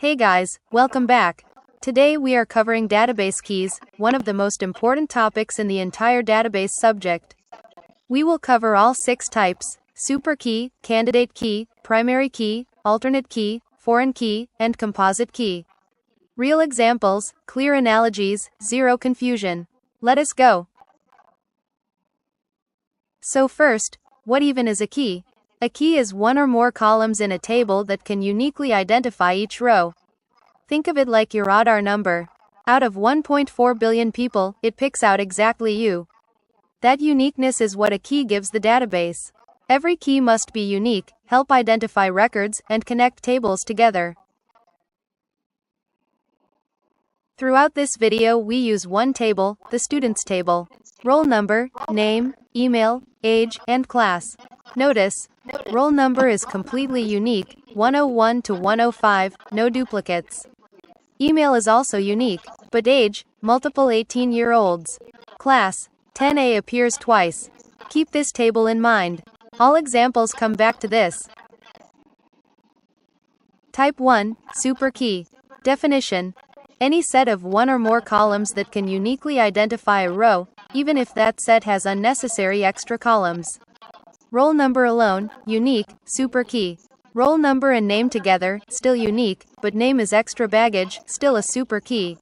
Hey guys, welcome back. Today we are covering database keys, one of the most important topics in the entire database subject. We will cover all 6 types: super key, candidate key, primary key, alternate key, foreign key, and composite key. Real examples, clear analogies, zero confusion. Let us go. So first, what even is a key? A key is one or more columns in a table that can uniquely identify each row. Think of it like your Aadhaar number. Out of 1.4 billion people, it picks out exactly you. That uniqueness is what a key gives the database. Every key must be unique, help identify records, and connect tables together. Throughout this video we use one table, the student's table. Roll number, name, email, age, and class. Notice, roll number is completely unique, 101 to 105, no duplicates. Email is also unique, but age, multiple 18-year-olds. Class, 10A appears twice. Keep this table in mind. All examples come back to this. Type 1, super key. Definition: any set of one or more columns that can uniquely identify a row, even if that set has unnecessary extra columns. Roll number alone, unique, super key. Roll number and name together, still unique, but name is extra baggage, still a super key.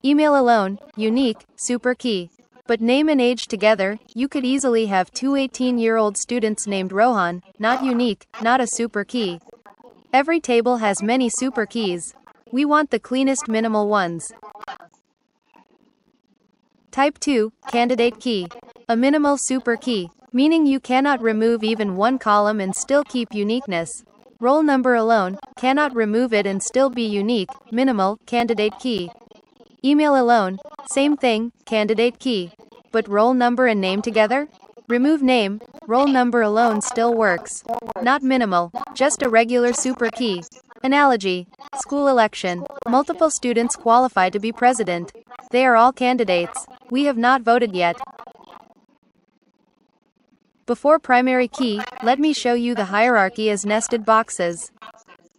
Email alone, unique, super key. But name and age together, you could easily have two 18-year-old students named Rohan, not unique, not a super key. Every table has many super keys. We want the cleanest minimal ones. Type 2, candidate key. A minimal super key, meaning you cannot remove even one column and still keep uniqueness. Roll number alone, cannot remove it and still be unique, minimal, candidate key. Email alone, same thing, candidate key. But roll number and name together? Remove name, roll number alone still works. Not minimal, just a regular super key. Analogy: school election. Multiple students qualify to be president. They are all candidates. We have not voted yet. Before primary key, let me show you the hierarchy as nested boxes.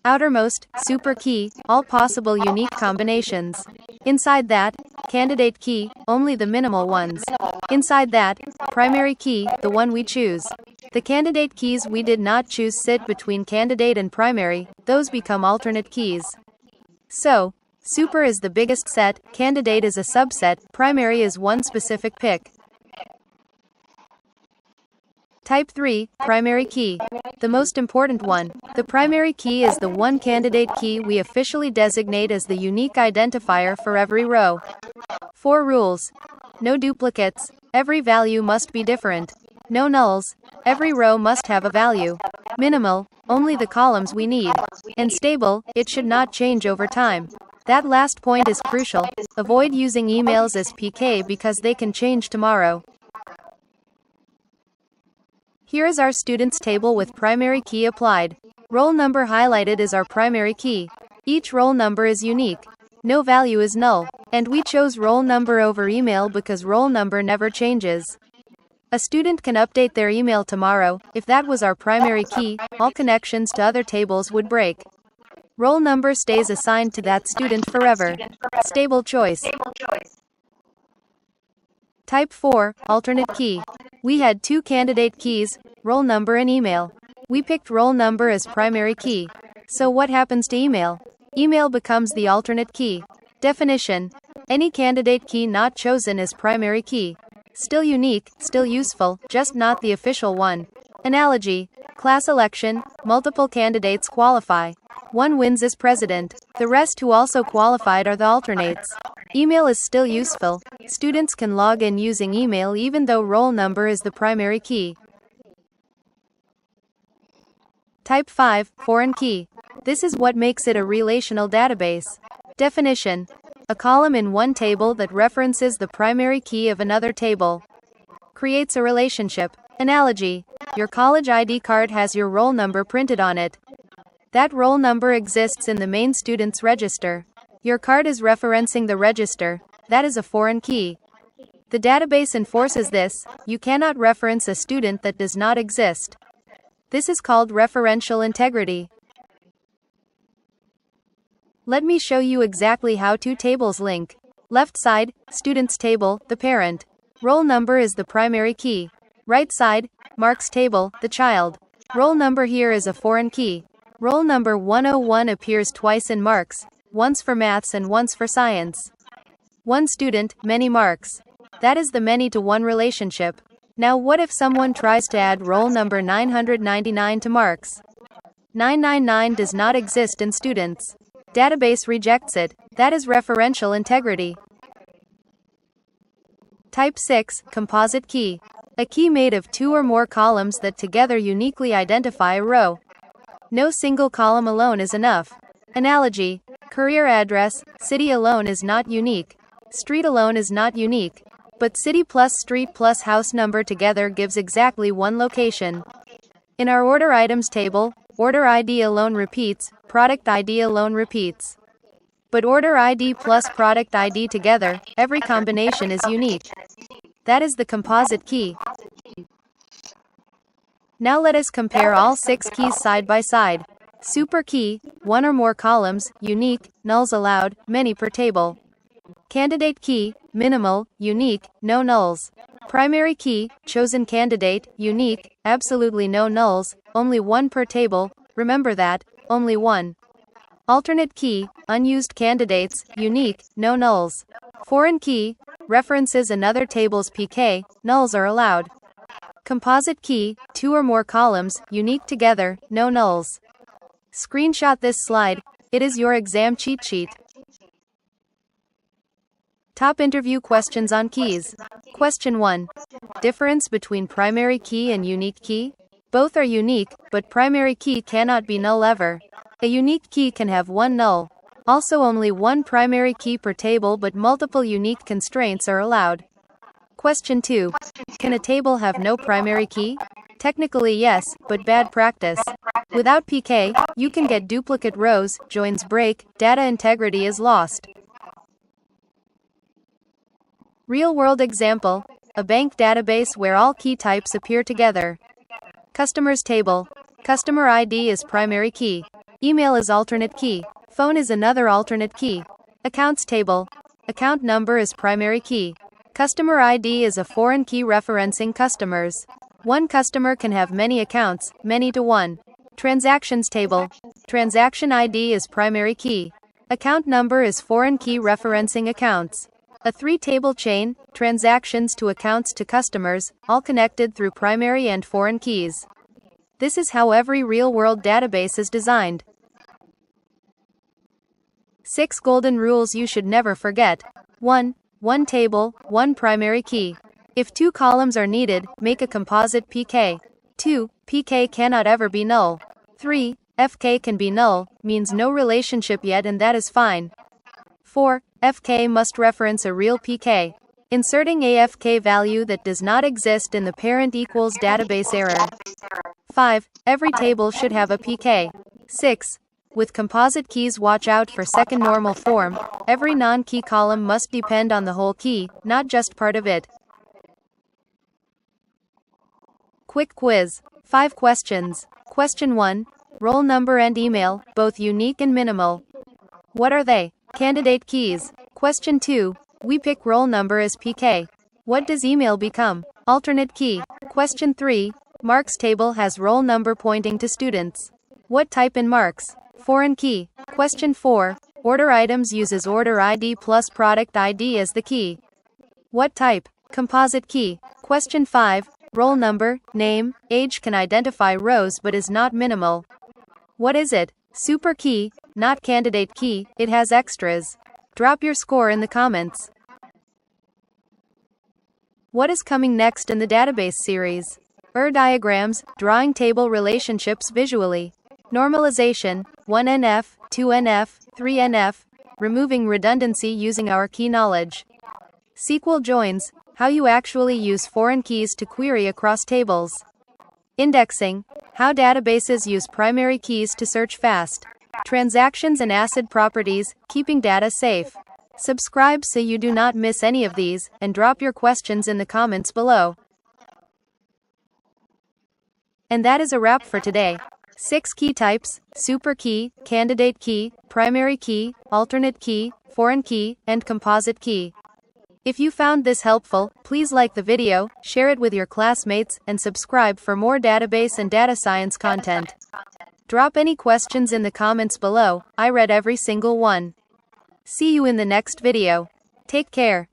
Outermost, super key, all possible unique combinations. Inside that, candidate key, only the minimal ones. Inside that, primary key, the one we choose. The candidate keys we did not choose sit between candidate and primary, those become alternate keys. So, super is the biggest set, candidate is a subset, primary is one specific pick. Type 3, primary key. The most important one. The primary key is the one candidate key we officially designate as the unique identifier for every row. 4 rules. No duplicates. Every value must be different. No nulls. Every row must have a value. Minimal. Only the columns we need. And stable. It should not change over time. That last point is crucial. Avoid using emails as PK because they can change tomorrow. Here is our students table with primary key applied. Roll number highlighted is our primary key. Each roll number is unique. No value is null. And we chose roll number over email because roll number never changes. A student can update their email tomorrow. If that was our primary key, all connections to other tables would break. Roll number stays assigned to that student forever. Stable choice. Type 4, alternate key. We had 2 candidate keys, roll number and email. We picked roll number as primary key. So what happens to email? Email becomes the alternate key. Definition: any candidate key not chosen is primary key. Still unique, still useful, just not the official one. Analogy: class election, multiple candidates qualify. One wins as president. The rest who also qualified are the alternates. Email is still useful. Students can log in using email even though roll number is the primary key. Type 5, foreign key. This is what makes it a relational database. Definition: a column in one table that references the primary key of another table. Creates a relationship. Analogy: your college ID card has your roll number printed on it. That roll number exists in the main student's register. Your card is referencing the register. That is a foreign key. The database enforces this. You cannot reference a student that does not exist. This is called referential integrity. Let me show you exactly how two tables link. Left side, student's table, the parent. Roll number is the primary key. Right side, marks table, the child. Roll number here is a foreign key. Roll number 101 appears twice in marks, once for maths and once for science. One student, many marks. That is the many-to-one relationship. Now what if someone tries to add roll number 999 to marks? 999 does not exist in students. Database rejects it. That is referential integrity. Type 6, Composite Key. A key made of two or more columns that together uniquely identify a row. No single column alone is enough. Analogy: career address, city alone is not unique. Street alone is not unique. But city plus street plus house number together gives exactly one location. In our order items table, order ID alone repeats, product ID alone repeats. But order ID plus product ID together, every combination is unique. That is the composite key. Now let us compare all 6 keys side by side. Super key, one or more columns, unique, nulls allowed, many per table. Candidate key, minimal, unique, no nulls. Primary key, chosen candidate, unique, absolutely no nulls, only one per table, remember that, only one. Alternate key, unused candidates, unique, no nulls. Foreign key, references another table's PK, nulls are allowed. Composite key, two or more columns, unique together, no nulls. Screenshot this slide, it is your exam cheat sheet. Top interview questions on keys. Question 1. Difference between primary key and unique key? Both are unique, but primary key cannot be null ever. A unique key can have one null. Also only one primary key per table, but multiple unique constraints are allowed. Question 2. Can a table have no primary key? Technically yes, but bad practice. Without PK, you can get duplicate rows, joins break, data integrity is lost. Real-world example, a bank database where all key types appear together. Customers table. Customer ID is primary key. Email is alternate key. Phone is another alternate key. Accounts table. Account number is primary key. Customer ID is a foreign key referencing customers. One customer can have many accounts, many to one. Transactions table. Transaction ID is primary key. Account number is foreign key referencing accounts. A 3-table chain, transactions to accounts to customers, all connected through primary and foreign keys. This is how every real-world database is designed. 6 golden rules you should never forget. 1. One table, one primary key. If 2 columns are needed, make a composite PK. 2. PK cannot ever be null. 3. FK can be null, means no relationship yet, and that is fine. 4. FK must reference a real PK. Inserting a FK value that does not exist in the parent equals database error. 5. Every table should have a PK. 6. With composite keys, watch out for second normal form. Every non-key column must depend on the whole key, not just part of it. Quick quiz. 5 questions. Question 1. Roll number and email, both unique and minimal. What are they? Candidate keys. Question 2. We pick roll number as PK. What does email become? Alternate key. Question 3. Marks table has roll number pointing to students. What type in marks? Foreign key. Question 4. Order items uses order ID plus product ID as the key. What type? Composite key. Question 5. Roll number, name, age can identify rows but is not minimal. What is it? Super key, not candidate key, it has extras. Drop your score in the comments. What is coming next in the database series? Diagrams, drawing table relationships visually. Normalization, 1NF, 2NF, 3NF, removing redundancy using our key knowledge. SQL joins, how you actually use foreign keys to query across tables. Indexing, how databases use primary keys to search fast. Transactions and ACID properties, keeping data safe. Subscribe so you do not miss any of these, and drop your questions in the comments below. And that is a wrap for today. 6 key types: super key, candidate key, primary key, alternate key, foreign key, and composite key. If you found this helpful, please like the video, share it with your classmates, and subscribe for more database and data science content. Drop any questions in the comments below. I read every single one. See you in the next video. Take care.